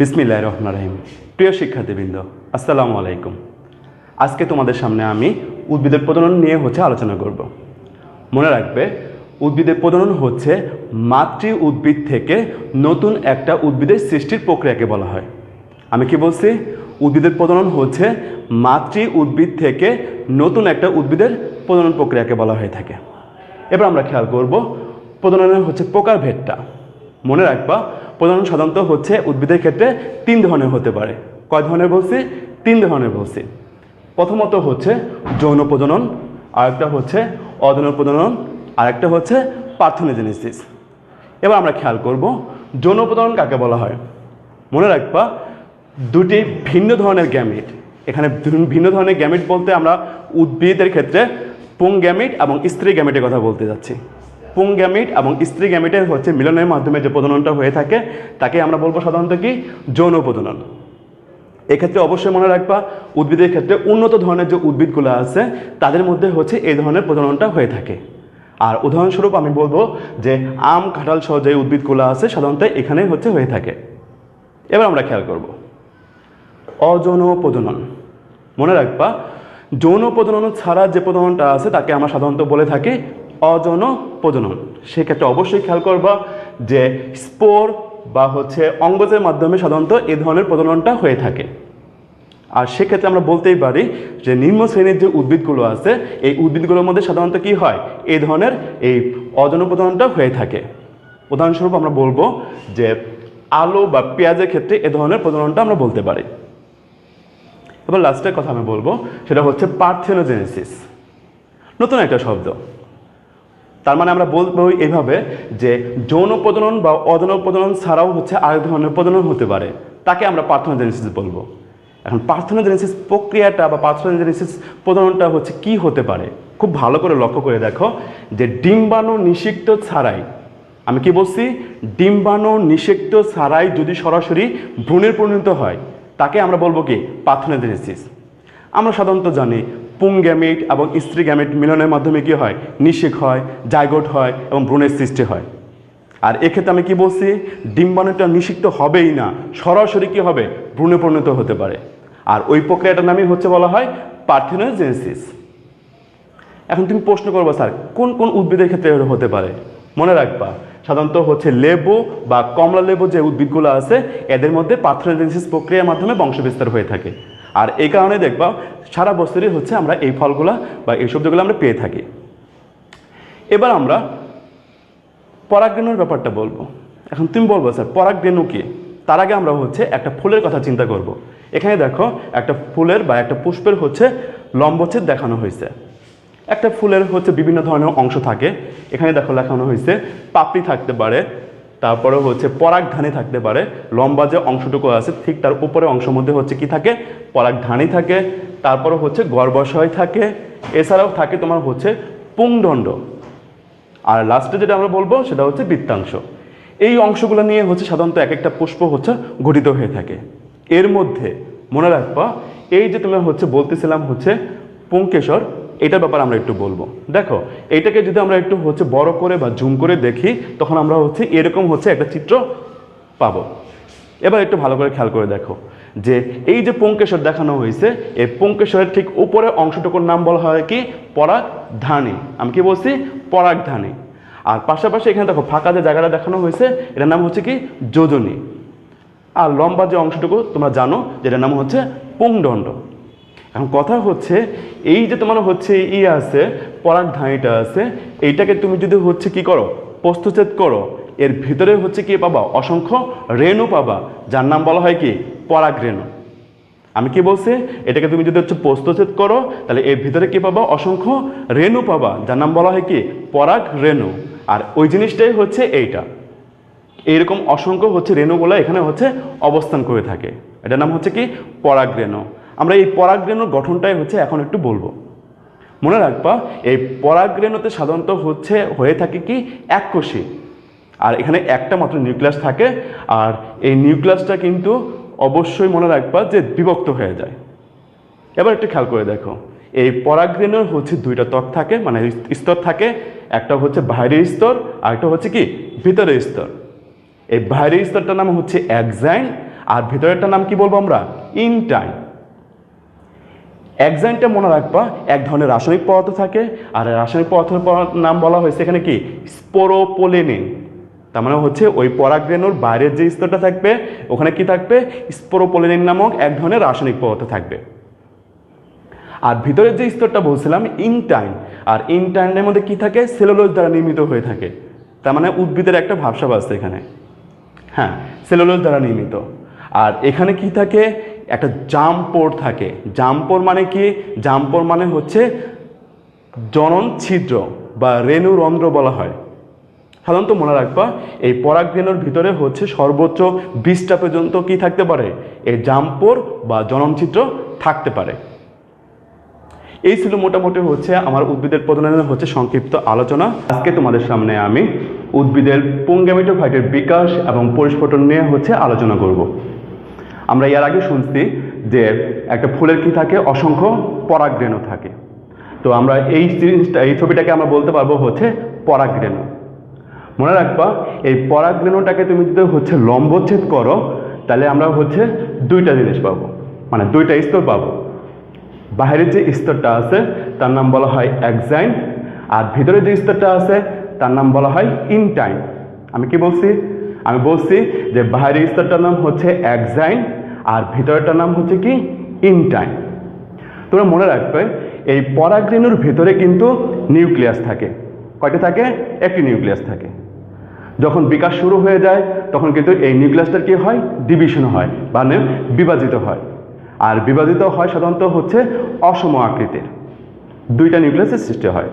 বিসমিল্লাহির রহমানির রহিম। প্রিয় শিক্ষার্থীবৃন্দ, আসসালামু আলাইকুম। আজকে তোমাদের সামনে আমি উদ্ভিদের প্রজনন নিয়ে আলোচনা করব। মনে রাখবে, উদ্ভিদের প্রজনন হচ্ছে মাতৃ উদ্ভিদ থেকে নতুন একটা উদ্ভিদের সৃষ্টির প্রক্রিয়াকে বলা হয়। আমি কি বলছি? উদ্ভিদের প্রজনন হচ্ছে মাতৃ উদ্ভিদ থেকে নতুন একটা উদ্ভিদের প্রজনন প্রক্রিয়াকে বলা হয়ে থাকে। এবার আমরা খেয়াল করব প্রজননের প্রকারভেদটা। মনে রাখবা, প্রজনন সাধারণত উদ্ভিদের ক্ষেত্রে 3 ধরনের হতে পারে। কয় ধরনের বলছি? 3 ধরনের বলছি। প্রথমত যৌন প্রজনন, আরেকটা অযৌন প্রজনন, আরেকটা পার্থেনোজেনেসিস। এবার আমরা খেয়াল করব যৌন প্রজনন কাকে বলা হয়। মনে রাখবা, দুটি ভিন্ন ধরনের গ্যামেট। এখানে ভিন্ন ধরনের গ্যামেট বলতে আমরা উদ্ভিদের ক্ষেত্রে পুংগ্যামেট এবং স্ত্রী গ্যামেটের কথা বলতে যাচ্ছি। পুংগ্যামেট এবং স্ত্রী গ্যামেটের মিলনের মাধ্যমে যে প্রজননটা হয়ে থাকে তাকে আমরা বলবো সাধারণত কি? যৌন প্রজনন। এক্ষেত্রে অবশ্যই মনে রাখবা, উদ্ভিদের ক্ষেত্রে উন্নত ধরনের যে উদ্ভিদগুলো আছে তাদের মধ্যে এই ধরনের প্রজননটা হয়ে থাকে। আর উদাহরণস্বরূপ আমি বলবো যে আম, কাঁঠাল সহ যে উদ্ভিদগুলো আছে সাধারণত এখানে হয়ে থাকে। এবার আমরা খেয়াল করব অযৌন প্রজনন। মনে রাখবা, যৌন প্রজনন ছাড়া যে প্রজননটা আছে তাকে আমরা সাধারণত বলে থাকি অযৌন প্রজনন। সেক্ষেত্রে অবশ্যই খেয়াল করবা যে স্পোর বা অঙ্গজের মাধ্যমে সাধারণত এই ধরনের প্রজননটা হয়ে থাকে। আর সেক্ষেত্রে আমরা বলতেই পারি যে নিম্ন শ্রেণীর যে উদ্ভিদগুলো আছে এই উদ্ভিদগুলোর মধ্যে সাধারণত কি হয়? এই ধরনের এই অযৌন প্রজননটা হয়ে থাকে। উদাহরণস্বরূপ আমরা বলবো যে আলু বা পেঁয়াজের ক্ষেত্রে এ ধরনের প্রজননটা আমরা বলতে পারি। এবার লাস্টের কথা আমি বলবো, সেটা পার্থেনোজেনেসিস। নতুন একটা শব্দ। তার মানে আমরা বলবো এইভাবে যে যৌন প্রজনন বা অযৌন প্রজনন ছাড়াও আরেক ধরনের প্রজনন হতে পারে, তাকে আমরা পার্থেনোজেনেসিস বলবো। এখন পার্থেনোজেনেসিস প্রক্রিয়াটা বা পার্থেনোজেনেসিস প্রজননটা কি হতে পারে, খুব ভালো করে লক্ষ্য করে দেখো যে ডিম্বাণু নিষিক্ত ছাড়াই, আমি কি বলছি? ডিম্বাণু নিষিক্ত ছাড়াই যদি সরাসরি ভ্রূণের পরিণত হয় তাকে আমরা বলবো কি? পার্থেনোজেনেসিস। আমরা সাধারণত জানি পুংগ্যামেট এবং স্ত্রী গ্যামেট মিলনের মাধ্যমে কি হয়? নিষেক হয়, জাইগোট হয় এবং ভ্রূণের সৃষ্টি হয়। আর এক্ষেত্রে আমি কি বলছি? ডিম্বাণুটা নিষিক্ত হবেই না, সরাসরি কি হবে? ভ্রূণে পরিণত হতে পারে। আর ওই প্রক্রিয়াটার নামই বলা হয় পার্থেনোজেনেসিস। এখন তুমি প্রশ্ন করবো, স্যার কোন কোন উদ্ভিদের ক্ষেত্রে হতে পারে? মনে রাখবা, সাধারণত লেবু বা কমলা লেবু যে উদ্ভিদগুলো আছে এদের মধ্যে পার্থেনোজেনেসিস প্রক্রিয়ার মাধ্যমে বংশবিস্তার হয়ে থাকে। আর এই কারণে দেখবা সারা বছরই আমরা এই ফলগুলা বা এই সবজিগুলো আমরা পেয়ে থাকি। এবার আমরা পরাগরেণুর ব্যাপারটা বলবো। এখন তুমি বলবো, স্যার পরাগরেণু কি? তার আগে আমরা একটা ফুলের কথা চিন্তা করব। এখানে দেখো একটা ফুলের বা একটা পুষ্পের লম্বচ্ছেদ দেখানো হয়েছে। একটা ফুলের বিভিন্ন ধরনের অংশ থাকে। এখানে দেখো লেখানো হয়েছে পাপড়ি থাকতে পারে, তারপরে পরাগধানী থাকতে পারে। লম্বা যে অংশটুকু আছে ঠিক তার উপরে অংশের মধ্যে কি থাকে? পরাগধানী থাকে। তারপরে গর্ভাশয় থাকে। এছাড়াও থাকে তোমার পুংদণ্ড। আর লাস্টে যেটা আমরা বলবো সেটা বৃত্তাংশ। এই অংশগুলো নিয়ে সাধারণত এক একটা পুষ্প গঠিত হয়ে থাকে। এর মধ্যে মনে রাখবা, এই যে তুমি বলতেছিলাম পুংকেশর, এটার ব্যাপারে আমরা একটু বলবো। দেখো, এইটাকে যদি আমরা একটু বড় করে বা জুম করে দেখি তখন আমরা এরকম একটা চিত্র পাবো। এবার একটু ভালো করে খেয়াল করে দেখো যে এই যে পুংকেশর দেখানো হয়েছে, এই পুংকেশরের ঠিক উপরে অংশটুকুর নাম বলা হয় কি? পরাগধানী। আমি কি বলছি? পরাগধানী। আর পাশাপাশি এখানে দেখো ফাঁকা যে জায়গাটা দেখানো হয়েছে এটার নাম কি? যোজনী। আর লম্বা যে অংশটুকু তোমরা জানো যেটার নাম পুংদণ্ড। এখন কথা এই যে তোমার আছে পরাগধানীটা আছে, এইটাকে তুমি যদি কি করো? প্রস্থচ্ছেদ করো, এর ভিতরে কি পাবা? অসংখ্য রেণু পাবা, যার নাম বলা হয় কি? পরাগরেণু। আমি কি বলছি? এটাকে তুমি যদি প্রস্থচ্ছেদ করো তাহলে এর ভিতরে কি পাবা? অসংখ্য রেণু পাবা, যার নাম বলা হয় কি? পরাগরেণু। আর ওই জিনিসটাই এইটা। এইরকম অসংখ্য রেণুগুলো এখানে অবস্থান করে থাকে। এটার নাম কি? পরাগরেণু। আমরা এই পরাগরেণুর গঠনটাই এখন একটু বলবো। মনে রাখবা, এই পরাগরেণুতে সাধারণত হয়ে থাকে কি? এককোষী। আর এখানে একটা মাত্র নিউক্লিয়াস থাকে। আর এই নিউক্লিয়াসটা কিন্তু অবশ্যই মনে রাখবা যে বিভক্ত হয়ে যায়। এবার একটু খেয়াল করে দেখো, এই পরাগরেণুর দুইটা ত্বক থাকে, মানে স্তর থাকে। একটা বাইরের স্তর, আর একটা কি? ভিতরের স্তর। এই বাইরের স্তরটার নাম এক্সাইন, আর ভেতরেরটার নাম কি বলবো আমরা? ইনটাইন। এক্সাইনটা মনে রাখবা এক ধরনের রাসায়নিক পদার্থ থাকে, আর রাসায়নিক পদার্থের নাম বলা হয়েছে এখানে কি? স্পোরোপোলেনিন। তার মানে হচ্ছে ওই পরাগরেণুর বাইরের যে স্তরটা থাকবে ওখানে কি থাকবে? স্পোরোপোলেনিন নামক এক ধরনের রাসায়নিক পদার্থ থাকবে। আর ভিতরের যে স্তরটা বলছিলাম ইনটাইন, আর ইনটাইনের মধ্যে কি থাকে? সেলুলোজ দ্বারা নির্মিত হয়ে থাকে। তার মানে উদ্ভিদের একটা ভাবসাব আছে এখানে, হ্যাঁ, সেলুলোজ দ্বারা নির্মিত। আর এখানে কি থাকে? একটা জামপোর থাকে। জামপোর মানে কি? জামপোর মানে হচ্ছে জনন ছিদ্র বা রেণুরন্ধ্র বলা হয়। সাধারণত মনে রাখবা এই পরাগরেণুর ভিতরে হচ্ছে সর্বোচ্চ 20টা পর্যন্ত কি থাকতে পারে? এই জামপোর বা জননছিদ্র থাকতে পারে। এই ছিল মোটামুটি হচ্ছে আমার উদ্ভিদের প্রজননের হচ্ছে সংক্ষিপ্ত আলোচনা। আজকে তোমাদের সামনে আমি উদ্ভিদের পুংগ্যামেটোফাইটের বিকাশ এবং পরিস্ফুটন নিয়ে হচ্ছে আলোচনা করব। আমরা এর আগে শুনছি যে একটা ফুলের কি থাকে? অসংখ্য পরাগরেণু থাকে। তো আমরা এই ছবিটাকে আমরা বলতে পারবো হচ্ছে পরাগরেণু। মনে রাখবা এই পরাগরেণুটাকে তুমি যদি হচ্ছে লম্বচ্ছেদ করো তাহলে আমরা হচ্ছে দুইটা জিনিস পাবো, মানে দুইটা স্তর পাবো। বাইরের যে স্তরটা আছে তার নাম বলা হয় এক্সাইন, আর ভিতরে যে স্তরটা আছে তার নাম বলা হয় ইনটাইন। আমি কি বলছি? আমি বলছি যে বাইরের স্তরটার নাম হচ্ছে এক্সাইন আর ভিতরেরটার নাম হচ্ছে কি? ইনটাইন। তোমরা মনে রাখবে এই পরাগরেণুর ভিতরে কিন্তু নিউক্লিয়াস থাকে। কয়টা থাকে? একটি নিউক্লিয়াস থাকে। যখন বিকাশ শুরু হয়ে যায় তখন কিন্তু এই নিউক্লিয়াসটার কি হয়? ডিভিশন হয়, মানে বিভাজিত হয়। আর বিভাজিত হয় সাধারণত হচ্ছে অসম আকৃতির, দুইটা নিউক্লিয়াসের সৃষ্টি হয়।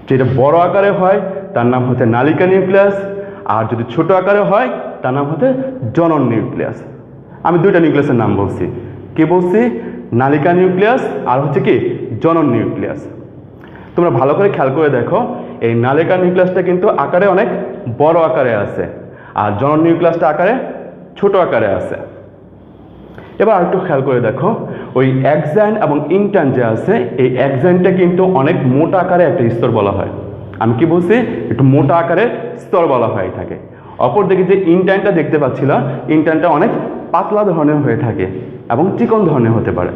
যেটা বড় আকারে হয় তার নাম হচ্ছে নালিকা নিউক্লিয়াস, আর যদি ছোট আকারে হয় তার নাম হচ্ছে জনন নিউক্লিয়াস। আমি দুইটা নিউক্লিয়াসের নাম বলছি। কি বলছি? নালিকা নিউক্লিয়াস আর হচ্ছে কি? জনন নিউক্লিয়াস। তোমরা ভালো করে খেয়াল করে দেখো এই নালিকা নিউক্লিয়াসটা কিন্তু আকারে অনেক বড় আকারে আছে, আর জনন নিউক্লিয়াসটা আকারে ছোট আকারে আছে। এবার আরেকটু খেয়াল করে দেখো ওই এক্সাইন এবং ইনটাইন যে আছে, এই এক্সাইনটা কিন্তু অনেক মোটা আকারে একটা স্তর বলা হয়। আমি কি বলছি? একটু মোটা আকারে স্তর বলা হয় থাকে। অপরদিকে যে ইনটাইনটা দেখতে পাচ্ছিলাম, ইনটাইনটা অনেক পাতলা ধরনের হয়ে থাকে এবং চিকন ধরনের হতে পারে।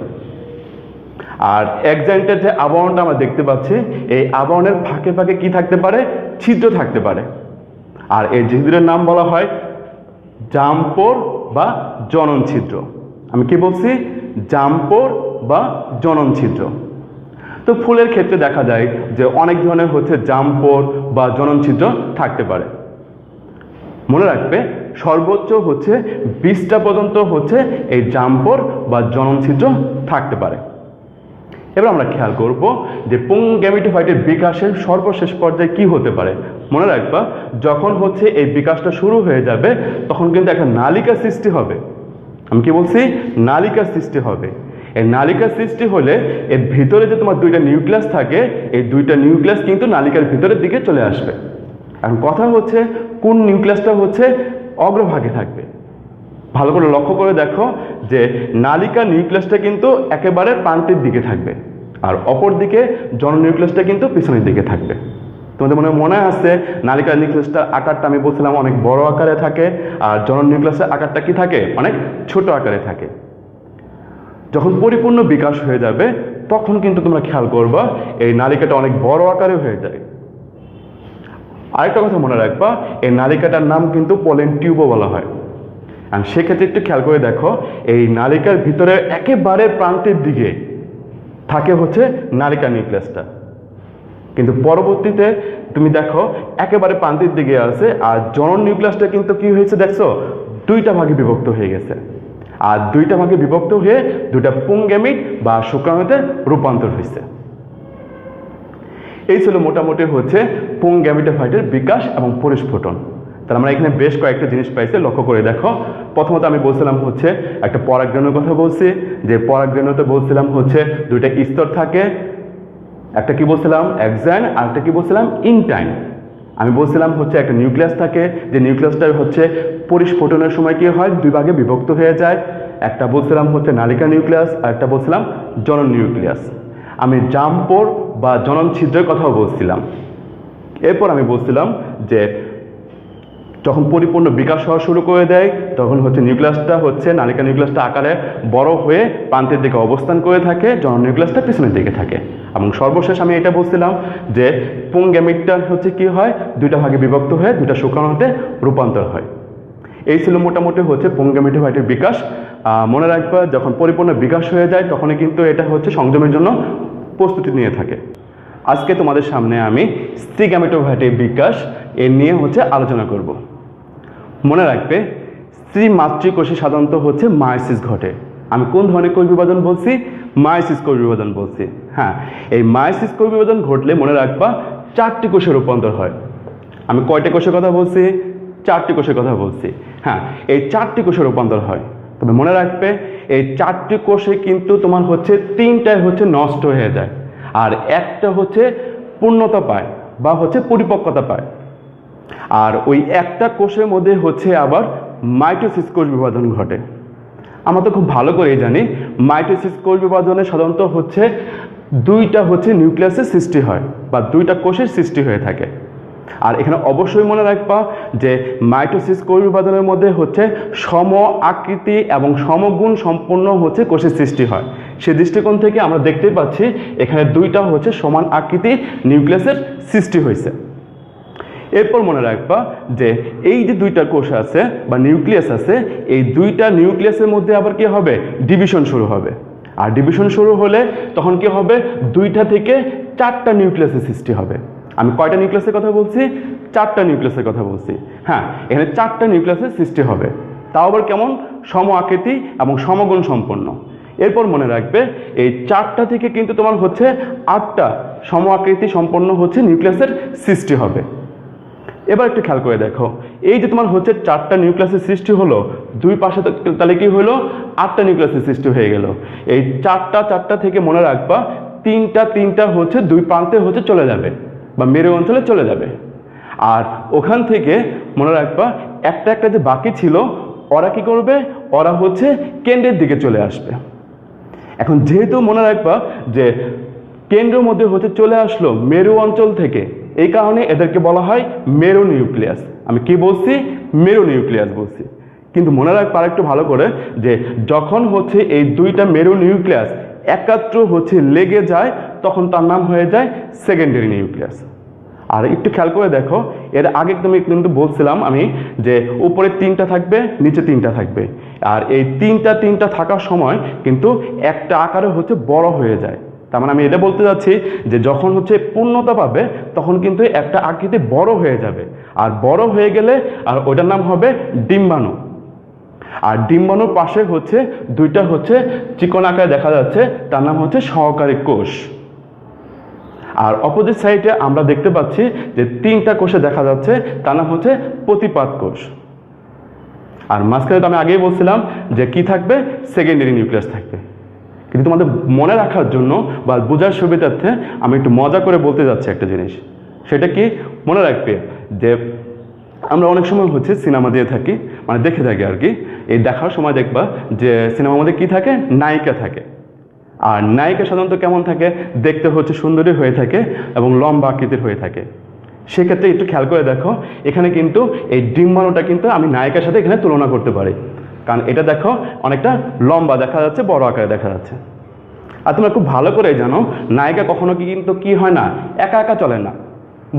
আর এক্সাইনটার যে আবরণটা আমরা দেখতে পাচ্ছি, এই আবরণের ফাঁকে ফাঁকে কি থাকতে পারে? ছিদ্র থাকতে পারে। আর এই ছিদ্রের নাম বলা হয় জামপোর বা জনন ছিদ্র। আমি কি বলছি? জামপোর বা জনন ছিদ্র। তো ফুলের ক্ষেত্রে দেখা যায় যে অনেক ধরনের হচ্ছে জামপোর বা জনন ছিদ্র থাকতে পারে। মনে রাখবে সর্বোচ্চ হচ্ছে 20টা পর্যন্ত হচ্ছে এই জামপোর বা জনন ছিদ্র থাকতে পারে। এবার আমরা খেয়াল করব যে পুংগ্যামেটোফাইটের বিকাশের সর্বশেষ পর্যায়ে কি হতে পারে। মনে রাখবা যখন হচ্ছে এই বিকাশটা শুরু হয়ে যাবে তখন কিন্তু একটা নালিকা সৃষ্টি হবে। আমি কি বলছি? নালিকা সৃষ্টি হবে। এই নালিকা সৃষ্টি হলে এর ভিতরে যে তোমার দুইটা নিউক্লিয়াস থাকে, এই দুইটা নিউক্লিয়াস কিন্তু নালিকার ভিতরের দিকে চলে আসবে। এখন কথা হচ্ছে কোন নিউক্লিয়াসটা হচ্ছে অগ্রভাগে থাকবে। ভালো করে লক্ষ্য করে দেখো যে নালিকা নিউক্লিয়াসটা কিন্তু একেবারে প্রান্তের দিকে থাকবে, আর অপর দিকে জনন নিউক্লিয়াসটা কিন্তু পিছনের দিকে থাকবে। তোমাদের মনে আছে নালিকা নিউক্লিয়াসটার আকারটা আমি বলছিলাম অনেক বড় আকারে থাকে, আর জনন নিউক্লিয়াসের আকারটা কি থাকে? অনেক ছোট আকারে থাকে। যখন পরিপূর্ণ বিকাশ হয়ে যাবে তখন কিন্তু তোমরা খেয়াল করবা এই নালিকাটা অনেক বড় আকারে হয়ে যায়। আরেকটা কথা মনে রাখবা, এই নালিকাটার নাম কিন্তু পোলেন টিউবও বলা হয়। আর সেক্ষেত্রে একটু খেয়াল করে দেখো এই নালিকার ভিতরে একেবারে প্রান্তের দিকে থাকে হচ্ছে নালিকা নিউক্লিয়াসটা, কিন্তু পরবর্তীতে তুমি দেখো একেবারে প্রান্তের দিকে আছে। আর জনন নিউক্লিয়াসটা কিন্তু কি হয়েছে দেখছো? দুইটা ভাগে বিভক্ত হয়ে গেছে, আর দুইটা ভাগে বিভক্ত হয়ে দুইটা পুংগ্যামিট বা শুক্রাণুতে রূপান্তর হয়েছে। এই ছিল মোটামুটি হচ্ছে পুংগ্যামেটোফাইটের বিকাশ এবং পরিস্ফুটন। তাহলে আমরা এখানে বেশ কয়েকটা জিনিস পাইছি, লক্ষ্য করে দেখো। প্রথমত আমি বলছিলাম হচ্ছে একটা পরাগরেণুর কথা বলছি, যে পরাগরেণুতে বলছিলাম হচ্ছে দুইটা স্তর থাকে। একটা কি বলছিলাম? এক্সাইন, আর একটা কি বলছিলাম? ইনটাইন। আমি বলছিলাম হচ্ছে একটা নিউক্লিয়াস থাকে, যে নিউক্লিয়াসটা হচ্ছে পরিস্ফুটনের সময় কি হয়? দুই ভাগে বিভক্ত হয়ে যায়। একটা বলছিলাম হচ্ছে নালিকা নিউক্লিয়াস, আর একটা বলছিলাম জনন নিউক্লিয়াস। আমি জামপোর বা জনন ছিদ্রের কথাও বলছিলাম। এরপর আমি বলছিলাম যে যখন পরিপূর্ণ বিকাশ হওয়া শুরু করে দেয় তখন হচ্ছে নিউক্লিয়াসটা হচ্ছে নালিকা নিউক্লিয়াসটা আকারে বড় হয়ে প্রান্তের দিকে অবস্থান করে থাকে, জনন নিউক্লিয়াসটা পিছনের দিকে থাকে। এবং সর্বশেষ আমি এটা বলছিলাম যে পুং গ্যামেটটা হচ্ছে কি হয়, দুইটা ভাগে বিভক্ত হয়ে দুইটা শুক্রাণুতে রূপান্তর হয়। এই ছিল মোটামুটি হচ্ছে পুং গ্যামেটোফাইটের বিকাশ। মনে রাখবা যখন পরিপূর্ণ বিকাশ হয়ে যায় তখনই কিন্তু এটা হচ্ছে সংযমের জন্য প্রস্তুতি নিয়ে থাকে। আজকে তোমাদের সামনে আমি স্ত্রী গ্যামেটোফাইটের বিকাশ নিয়ে হচ্ছে আলোচনা করব। মনে রাখবে স্ত্রী মাতৃকোষে সাধারণত হচ্ছে মায়োসিস ঘটে। আমি কোন ধরনের কোষ বিভাজন বলছি? মায়োসিস কোষ বিভাজন বলছি। হ্যাঁ, এই মায়োসিস কোষ বিভাজন ঘটলে মনে রাখবা 4টি কোষে রূপান্তর হয়। আমি কয়টা কোষের কথা বলছি? 4টি কোষের কথা বলছি। হ্যাঁ, এই 4টি কোষে রূপান্তর হয়। তবে মনে রাখবে এই 4টি কোষে কিন্তু তোমার হচ্ছে 3টায় হচ্ছে নষ্ট হয়ে যায়, আর একটা হচ্ছে পূর্ণতা পায় বা হচ্ছে পরিপক্কতা পায়। আর ওই একটা কোষের মধ্যে হচ্ছে আবার মাইটোসিস কোষ বিভাজন ঘটে। আমরা তো খুব ভালো করেই জানি মাইটোসিস কোষ বিভাজনে সাধারণত হচ্ছে 2টা হচ্ছে নিউক্লিয়াসের সৃষ্টি হয় বা 2টা কোষের সৃষ্টি হয়ে থাকে। আর এখানে অবশ্যই মনে রাখবা যে মাইটোসিস কোষ বিভাজনের মধ্যে হচ্ছে সম আকৃতি এবং সমগুণ সম্পন্ন হচ্ছে কোষের সৃষ্টি হয়। সে দৃষ্টিকোণ থেকে আমরা দেখতেই পাচ্ছি এখানে 2টা হচ্ছে সমান আকৃতি নিউক্লিয়াসের সৃষ্টি হয়েছে। এরপর মনে রাখবা যে এই যে 2টা কোষ আছে বা নিউক্লিয়াস আছে, এই 2টা নিউক্লিয়াসের মধ্যে আবার কি হবে? ডিভিশন শুরু হবে। আর ডিভিশন শুরু হলে তখন কি হবে? 2টা থেকে 4টা নিউক্লিয়াসের সৃষ্টি হবে। আমি কয়টা নিউক্লিয়াসের কথা বলছি? 4টা নিউক্লিয়াসের কথা বলছি। হ্যাঁ, এখানে 4টা নিউক্লিয়াসের সৃষ্টি হবে, তাও আবার কেমন? সম আকৃতি এবং সমগুণ সম্পন্ন। এরপর মনে রাখবে এই 4টা থেকে কিন্তু তোমার হচ্ছে 8টা সম আকৃতি সম্পন্ন হচ্ছে নিউক্লিয়াসের সৃষ্টি হবে। এবার একটু খেয়াল করে দেখো, এই যে তোমার হচ্ছে 4টা নিউক্লিয়াসের সৃষ্টি হলো, দুই পাশে তাহলে কি হলো? 8টা নিউক্লিয়াসের সৃষ্টি হয়ে গেল। এই 4টা থেকে মনে রাখবা 3টা হচ্ছে দুই প্রান্তে হচ্ছে চলে যাবে বা মেরু অঞ্চলে চলে যাবে। আর ওখান থেকে মনে রাখবা একটা যে বাকি ছিল ওরা কি করবে? ওরা হচ্ছে কেন্দ্রের দিকে চলে আসবে। এখন যেহেতু মনে রাখবা যে কেন্দ্রের মধ্যে হচ্ছে চলে আসলো মেরু অঞ্চল থেকে, এই কারণে এদেরকে বলা হয় মেরু নিউক্লিয়াস। আমি কি বলছি? মেরু নিউক্লিয়াস বলছি। কিন্তু মনে রাখবা আরেকটু ভালো করে যে যখন হচ্ছে এই 2টা মেরু নিউক্লিয়াস একাত্র হচ্ছে লেগে যায় তখন তার নাম হয়ে যায় সেকেন্ডারি নিউক্লিয়াস। আর একটু খেয়াল করে দেখো, এর আগে তুমি কিন্তু বলছিলাম আমি যে উপরে 3টা থাকবে, নিচে 3টা থাকবে। আর এই 3টা থাকার সময় কিন্তু একটা আকারে হচ্ছে বড় হয়ে যায়। তার মানে আমি এটা বলতে যাচ্ছি যে যখন হচ্ছে পূর্ণতা পাবে তখন কিন্তু একটা আকৃতি বড় হয়ে যাবে, আর বড় হয়ে গেলে আর ওটার নাম হবে ডিম্বাণু। আর ডিম্বাণুর পাশে হচ্ছে 2টা হচ্ছে চিকন আকারে দেখা যাচ্ছে, তার নাম হচ্ছে সহকারী কোষ। আর অপোজিট সাইডে আমরা দেখতে পাচ্ছি যে 3টা কোষে দেখা যাচ্ছে, তার নাম হচ্ছে প্রতিপাদ কোষ। আর মাঝখানে তো আমি আগেই বলছিলাম যে কি থাকবে? সেকেন্ডারি নিউক্লিয়াস থাকবে। কিন্তু তোমাদের মনে রাখার জন্য বা বোঝার সুবিধার্থে আমি একটু মজা করে বলতে যাচ্ছি একটা জিনিস। সেটা কি? মনে রাখবে যে আমরা অনেক সময় হচ্ছে সিনেমা দিয়ে থাকি, মানে দেখে থাকি আর কি। এই দেখার সময় দেখবা যে সিনেমার মধ্যে কি থাকে? নায়িকা থাকে। আর নায়িকা সাধারণত কেমন থাকে? দেখতে হচ্ছে সুন্দরী হয়ে থাকে এবং লম্বা আকৃতির হয়ে থাকে। সেক্ষেত্রে একটু খেয়াল করে দেখো, এখানে কিন্তু এই ডিম্বাণুটা কিন্তু আমি নায়িকার সাথে এখানে তুলনা করতে পারি, কারণ এটা দেখো অনেকটা লম্বা দেখা যাচ্ছে, বড় আকারে দেখা যাচ্ছে। আর তোমরা খুব ভালো করে জানো নায়িকা কখনো কিন্তু কি হয় না? একা একা চলে না,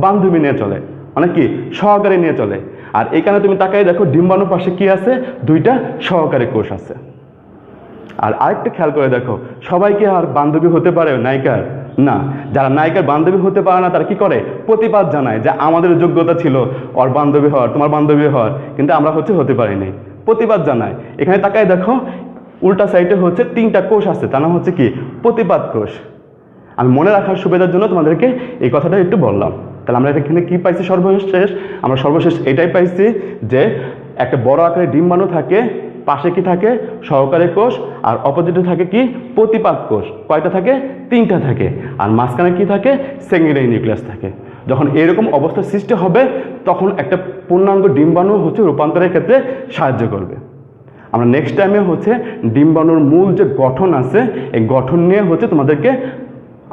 বান্ধবী নিয়ে চলে, মানে কি সহকারী নিয়ে চলে। আর এখানে তুমি তাকাই দেখো ডিম্বাণুর পাশে কি আছে? 2টা সহকারী কোষ আছে। আর আরেকটা খেয়াল করে দেখো, সবাই কি আর বান্ধবী হতে পারে নায়িকার? না। যারা নায়িকার বান্ধবী হতে পারে না তারা কি করে? প্রতিবাদ জানায় যে আমাদের যোগ্যতা ছিল ওর বান্ধবী হওয়ার, তোমার বান্ধবী হওয়ার, কিন্তু আমরা হচ্ছে হতে পারিনি। প্রতিবাদ জানায়। এখানে তাকাই দেখো উল্টা সাইডে হচ্ছে 3টা কোষ আছে, তার নাম হচ্ছে কি? প্রতিপাদ কোষ। আমি মনে রাখার সুবিধার জন্য তোমাদেরকে এই কথাটা একটু বললাম। তাহলে আমরা এখানে কি পাইছি? সর্বশেষ আমরা এটাই পাইছি যে একটা বড় আকারে ডিম্বাণু থাকে, পাশে কি থাকে? সহকারী কোষ, আর অপোজিটে থাকে কি? প্রতিপাদ কোষ। কয়টা থাকে? 3টা থাকে। আর মাঝখানে কি থাকে? সেকেন্ডারি নিউক্লিয়াস থাকে। যখন এরকম অবস্থার সৃষ্টি হবে তখন একটা পূর্ণাঙ্গ ডিম্বাণু হচ্ছে রূপান্তরের ক্ষেত্রে সাহায্য করবে। আমরা নেক্সট টাইমে হচ্ছে ডিম্বাণুর মূল যে গঠন আছে এই গঠন নিয়ে হচ্ছে তোমাদেরকে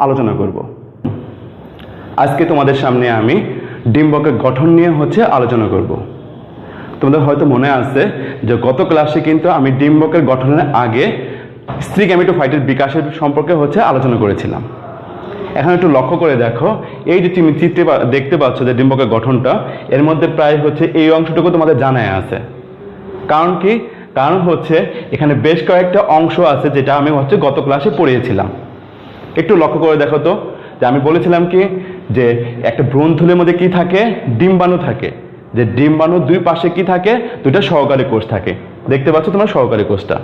আলোচনা করব। আজকে তোমাদের সামনে আমি ডিম্বকের গঠন নিয়ে হচ্ছে আলোচনা করব। তোমাদের হয়তো মনে আছে যে গত ক্লাসে কিন্তু আমি ডিম্বকের গঠনের আগে স্ত্রী গ্যামেটোফাইটের বিকাশের সম্পর্কে আলোচনা করেছিলাম। এখন একটু লক্ষ্য করে দেখো, এই যে তুমি চিত্রে দেখতে পাচ্ছ যে ডিম্বকের গঠনটা, এর মধ্যে প্রায় এই অংশটুকু তোমাদের জানাই আছে। কারণ কি? কারণ এখানে বেশ কয়েকটা অংশ আছে যেটা আমি গত ক্লাসে পড়িয়েছিলাম। একটু লক্ষ্য করে দেখো তো, যে আমি বলেছিলাম কি যে একটা ভ্রূণথলির মধ্যে কি থাকে? ডিম্বাণু থাকে। যে ডিম্বাণুর দুই পাশে কি থাকে? দুইটা সহকারী কোষ থাকে। দেখতে পাচ্ছ তোমার সহকারী কোষটা।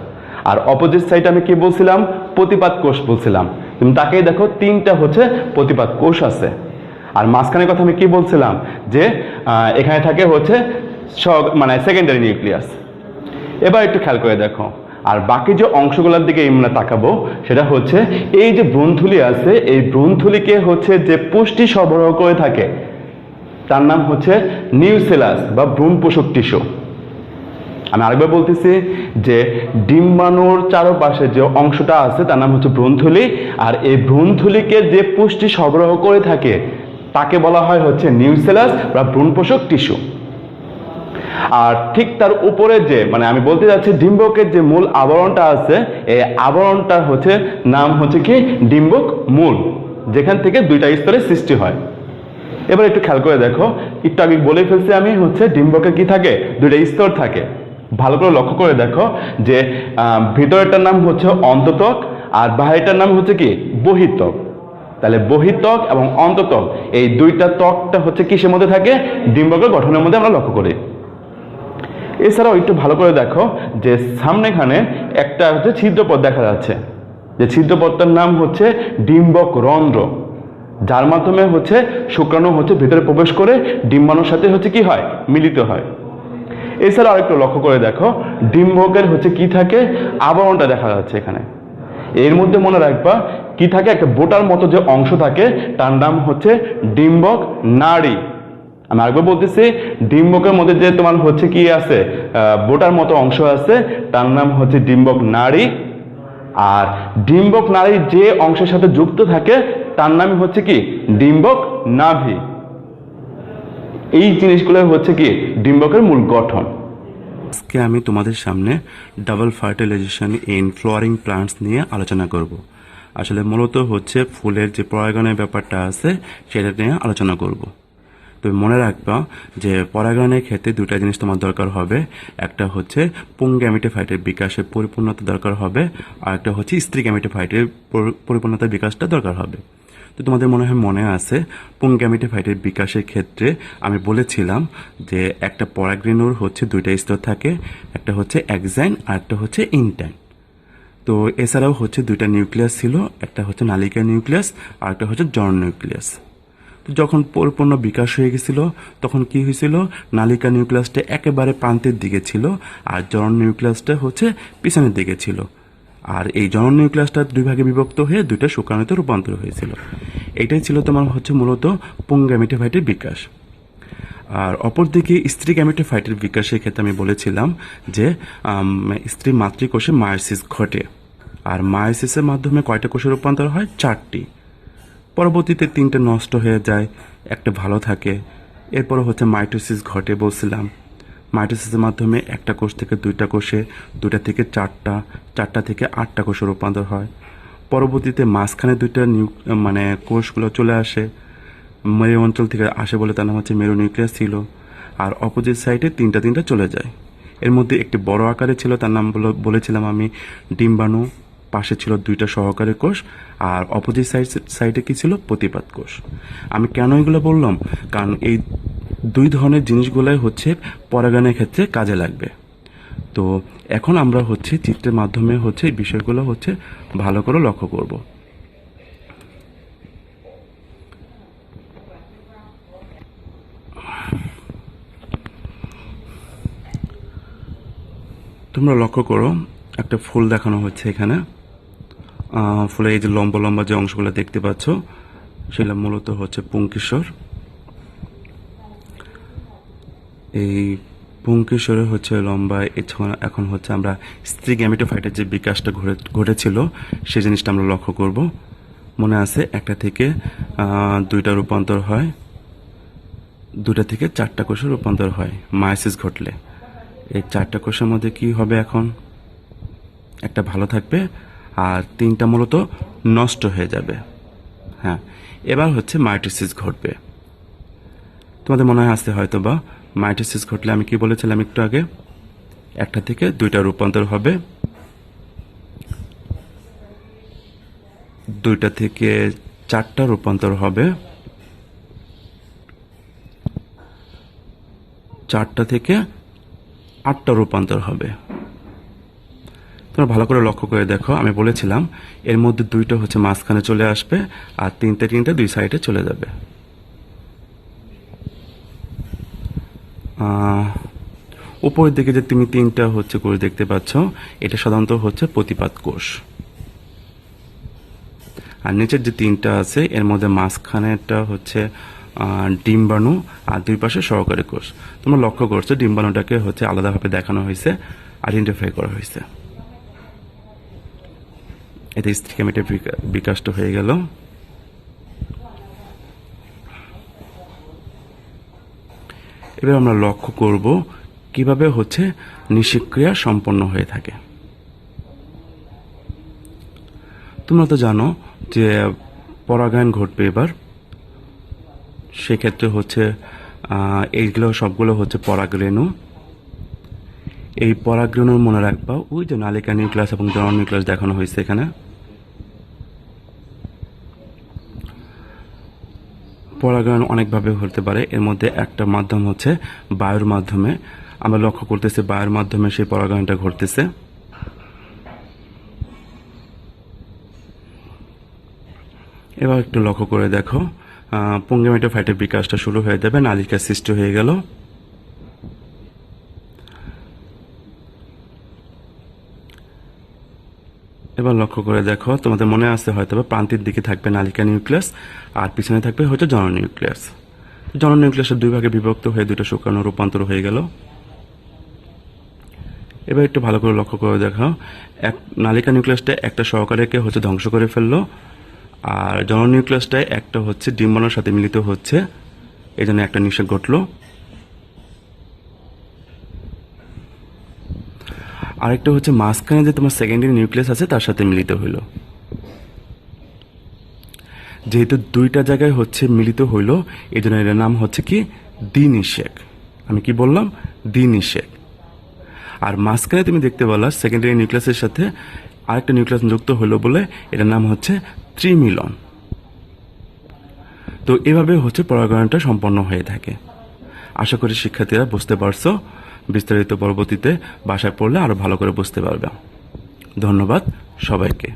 আর অপোজিট সাইডে আমি কি বলছিলাম? প্রতিপাদ কোষ বলছিলাম। তুমি তাকেই দেখো, তিনটা প্রতিপাদ কোষ আছে। আর মাঝখানের কথা আমি কি বলছিলাম? যে এখানে থাকে মানে সেকেন্ডারি নিউক্লিয়াস। এবার একটু খেয়াল করে দেখো, আর বাকি যে অংশগুলোর দিকে আমরা তাকাবো সেটা এই যে ভ্রূণথলি আছে, এই ভ্রূণথলিকে যে পুষ্টি সরবরাহ করে থাকে তার নাম নিউসেলাস বা ভ্রূণ পোষক টিস্যু। আমি আরেকবার বলতেছি যে ডিম্বাণুর চারপাশে যে অংশটা আছে তার নাম ভ্রূণথলি, আর এই ভ্রূণথলিকে যে পুষ্টি সরবরাহ করে থাকে তাকে বলা হয় নিউসেলাস বা ভ্রূণ পোষক টিস্যু। আর ঠিক তার উপরে যে মানে আমি বলতে যাচ্ছি ডিম্বকের যে মূল আবরণটা আছে, এই আবরণটার নাম কি? ডিম্বক মূল, যেখান থেকে দুইটা স্তরের সৃষ্টি হয়। এবার একটু খেয়াল করে দেখো, একটু আগে বলে ফেলছি আমি ডিম্বকে কি থাকে? দুইটা স্তর থাকে। ভালো করে লক্ষ্য করে দেখো যে ভিতরেরটার নাম অন্তত্বক, আর বাহিরটার নাম কি? বহিঃত্বক। তাহলে বহিঃত্বক এবং অন্তত্বক এই দুইটা ত্বকটা কিসের মধ্যে থাকে? ডিম্বকের গঠনের মধ্যে আমরা লক্ষ্য করি। এছাড়াও একটু ভালো করে দেখো যে সামনেখানে একটা ছিদ্রপথ দেখা যাচ্ছে, যে ছিদ্রপথটার নাম ডিম্বক রন্ধ্র, যার মাধ্যমে শুক্রাণু ভিতরে প্রবেশ করে ডিম্বাণুর সাথে কি হয়? মিলিত হয়। এছাড়াও আরেকটু লক্ষ্য করে দেখো, ডিম্বকের কি থাকে? আবরণটা দেখা যাচ্ছে এখানে। এর মধ্যে মনে রাখবা কি থাকে? একটা বোটার মতো যে অংশ থাকে তার নাম ডিম্বক নাড়ি। আমি আরেকবার বলতেছি, ডিম্বকের মধ্যে যে তোমার কি আছে? বোটার মতো অংশ আছে, তার নাম ডিম্বক নাড়ি। আর ডিম্বক নাড়ির যে অংশের সাথে যুক্ত থাকে তার নাম কি? ডিম্বক নাভি। এই জিনিসগুলো কি? ডিম্বকের মূল গঠন। আজকে আমি তোমাদের সামনে double fertilization in flowering plants নিয়ে আলোচনা করব। আসলে মূলত ফুলের যে পরাগায়নের ব্যাপারটা আছে সেটা নিয়ে আলোচনা করব। তুমি মনে রাখবা যে পরাগায়নের ক্ষেত্রে দুটা জিনিস তোমার দরকার হবে। একটা পুং গ্যামেটোফাইটের বিকাশের পরিপূর্ণতা দরকার হবে, আর একটা স্ত্রী গ্যামেটোফাইটের পরিপূর্ণতার বিকাশটা দরকার হবে। তো তোমাদের মনে আছে পুং গ্যামেটোফাইটের বিকাশের ক্ষেত্রে আমি বলেছিলাম যে একটা পরাগরেণুর দুইটা স্তর থাকে, একটা এক্সাইন আর একটা ইনটাইন। তো এছাড়াও দুইটা নিউক্লিয়াস ছিল, একটা নালিকা নিউক্লিয়াস আর একটা জনন নিউক্লিয়াস। তো যখন পরিপূর্ণ বিকাশ হয়ে গেছিল তখন কি হয়েছিল? নালিকা নিউক্লিয়াসটা একেবারে প্রান্তের দিকে ছিল, আর জনন নিউক্লিয়াসটা পিছনের দিকে ছিল। আর এই জনন নিউক্লিয়াসটা দুই ভাগে বিভক্ত হয়ে দুইটা শুক্রাণুতে রূপান্তর হয়েছিল। এটাই ছিল তোমার মূলত পুং গ্যামেটোফাইটের বিকাশ। আর অপরদিকে স্ত্রী গ্যামেটোফাইটের বিকাশের ক্ষেত্রে আমি বলেছিলাম যে স্ত্রী মাতৃকোষে মায়োসিস ঘটে, আর মায়োসিসের মাধ্যমে কয়টা কোষে রূপান্তর হয়? 4টি। পরবর্তীতে 3টে নষ্ট হয়ে যায়, একটা ভালো থাকে। এরপর মাইটোসিস ঘটে বলছিলাম। মাইটোসিসের মাধ্যমে একটা কোষ থেকে দুইটা কোষে, দুইটা থেকে চারটা, চারটা থেকে 8টা কোষে রূপান্তর হয়। পরবর্তীতে মাঝখানে দুইটা মানে কোষগুলো চলে আসে, মেরু অঞ্চল থেকে আসে বলে তার নাম মেরু নিউক্লিয়াস ছিল। আর অপোজিট সাইডে তিনটা চলে যায়। এর মধ্যে একটি বড় আকারে ছিল, তার নাম বলেছিলাম আমি ডিম্বাণু। পাশে ছিল দুইটা সহকারী কোষ, আর অপোজিট সাইডে কি ছিল? প্রতিপাদ কোষ। আমি কেন এগুলো বললাম? কারণ এই দুই ধরনের জিনিসগুলাই পরাগায়নের ক্ষেত্রে কাজে লাগবে। তো এখন আমরা চিত্রের মাধ্যমে এই বিষয়গুলো ভালো করে লক্ষ্য করব। তোমরা লক্ষ্য করো, একটা ফুল দেখানো হচ্ছে এখানে। ফুলের এই যে লম্বা লম্বা যে অংশগুলো দেখতে পাচ্ছ সেটা মূলত পুংকেশর। এই পুংকেশরে লম্বা। এখন আমরা স্ত্রী গ্যামেটোফাইটের যে বিকাশটা ঘটেছিল সেই জিনিসটা আমরা লক্ষ্য করব। মনে আছে একটা থেকে দুইটা রূপান্তর হয়, দুটা থেকে 4টা কোষে রূপান্তর হয় মায়োসিস ঘটলে। এই 4টা কোষের মধ্যে কি হবে এখন? একটা ভালো থাকবে আর 3টা মূলত নষ্ট হয়ে যাবে। হ্যাঁ, এবার হচ্ছে মাইটোসিস ঘটবে। তোমাদের মনে হয় আসতে হয়তো বা মাইটোসিস ঘটলে আমি কি বলেছিলাম একটু আগে, একটা থেকে 2টা রূপান্তর হবে, 2টা থেকে 4টা রূপান্তর হবে, 4টা থেকে 8টা রূপান্তর হবে। তোমরা ভালো করে লক্ষ্য করে দেখো, আমি বলেছিলাম এর মধ্যে 2টা হচ্ছে মাঝখানে চলে আসবে আর 3টা 2 সাইডে চলে যাবে। উপরের দিকে যে তুমি 3টা হচ্ছে কোষ দেখতে পাচ্ছ, এটা সাধারণত হচ্ছে প্রতিপাদ কোষ। আর নিচের যে 3টা আছে এর মধ্যে মাঝখানেরটা হচ্ছে ডিম্বাণু আর 2 পাশে সহকারী কোষ। তোমরা লক্ষ্য করছো ডিম্বাণুটাকে হচ্ছে আলাদাভাবে দেখানো হয়েছে, আইডেন্টিফাই করা হয়েছে। এতে স্টিকামেটের বিকাশটা হয়ে গেল। এবার আমরা লক্ষ্য করব কিভাবে হচ্ছে নিষেক্রিয়া সম্পন্ন হয়ে থাকে। তোমরা তো জানো যে পরাগায়ন ঘটবে এবার, সেক্ষেত্রে হচ্ছে এইগুলো সবগুলো হচ্ছে পরাগরেণু। এই পরাগরেণুর মনে রাখবা ওই যে নালিকা নিউক্লিয়াস এবং জনন নিউক্লিয়াস দেখানো হয়েছে এখানে। পরাগায়ন অনেকভাবে হতে পারে, এর মধ্যে একটা মাধ্যম হচ্ছে বায়ুর মাধ্যমে। আমরা লক্ষ্য করতেছি বায়ুর মাধ্যমে সেই পরাগায়নটা ঘটতেছে। এবার একটু লক্ষ্য করে দেখো, পুঙ্গেমেটোফাইটের বিকাশটা শুরু হয়ে যাবে, নালিকা সৃষ্টি হয়ে গেল। এবার লক্ষ্য করে দেখো, তোমাদের মনে আছে হয়তো প্রান্তের দিকে থাকবে নালিকা নিউক্লিয়াস আর পিছনে থাকবে হয়তো জনন নিউক্লিয়াস। জনন নিউক্লিয়াসের 2 ভাগে বিভক্ত হয়ে 2টা শুক্রাণু রূপান্তর হয়ে গেল। এবার একটু ভালো করে লক্ষ্য করে দেখো, নালিকা নিউক্লিয়াসটা একটা সহকারীকে হচ্ছে ধ্বংস করে ফেললো, আর জনন নিউক্লিয়াসটায় একটা হচ্ছে ডিম্বাণুর সাথে মিলিত হচ্ছে, এই জন্য একটা নিষেক ঘটলো। আরেকটা হচ্ছে মাঝখানে যে তোমার সেকেন্ডারি নিউক্লিয়াস আছে তার সাথে মিলিত হইল। যেহেতু 2টা জায়গায় হচ্ছে মিলিত হইল, এই জন্য এর নাম হচ্ছে কি দ্বিনিষেক। আমি কি বললাম? দ্বিনিষেক। আর মাঝখানে তুমি দেখতে পেলা সেকেন্ডারি নিউক্লিয়াসের সাথে আরেকটা নিউক্লিয়াস যুক্ত হলো বলে এটার নাম হচ্ছে ত্রিমিলন। তো এভাবে হচ্ছে পরাগায়নটা সম্পন্ন হয়ে থাকে। আশা করি শিক্ষার্থীরা বুঝতে পারছো। বিস্তারিত পরবর্তীতে বাসায় পড়লে আরো ভালো করে বুঝতে পারবে। ধন্যবাদ সবাইকে।